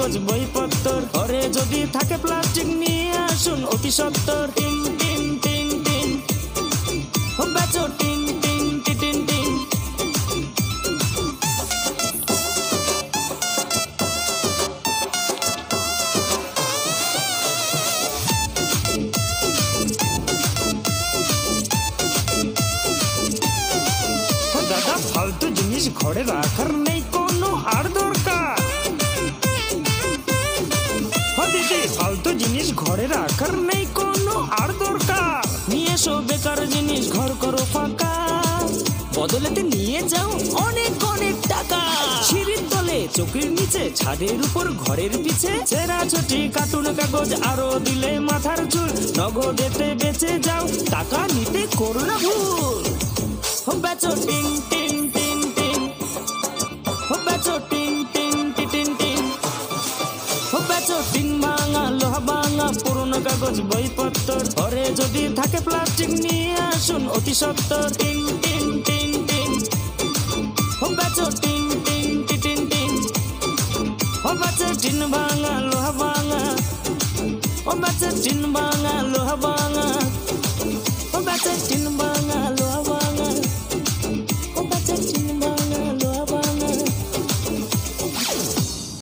কাগজ বইপত্র, ঘরে যদি থাকে প্লাস্টিক নিয়ে আসুন অতি সত্বর। টিন টিন টিন টিন বেচো টিন টিন টিন টিন। দাদা ফালতু জিনিস ঘরে রাখার নেই কোনো আর দরকার। দিদি ফালতু জিনিস ঘরে রাখার নেই কোনো আর দরকার। নিয়ে এসো বেকার জিনিস, ঘর করো ফাঁকা, বদলেতে নিয়ে যাও অনেক অনেক টাকা। সিঁড়ির তলে, চোখের নিচে, ছাদের উপর, ঘরের পিছে, ছেঁড়া ছুটি কার্টুন কাগজ আরো দিলে মাথার চুল। নগদেতে বেঁচে যাও, টাকা নিতে করো না ভুল। বেচো টিন টিন টিন টিন বেচো টিন টিন টিন টিন বেচো টিন ভাঙা, লোহা ভাঙা, পুরনো কাগজ বইপত্র, ঘরে যদি থাকে প্লাস্টিক নিয়ে আসুন অতি সত্বর। টিন টিন টিন টিন বেচো টিন টিন টিন টিন বেচো টিন ভাঙা, লোহা ভাঙা, বেচো টিন ভাঙা, লোহা ভাঙা।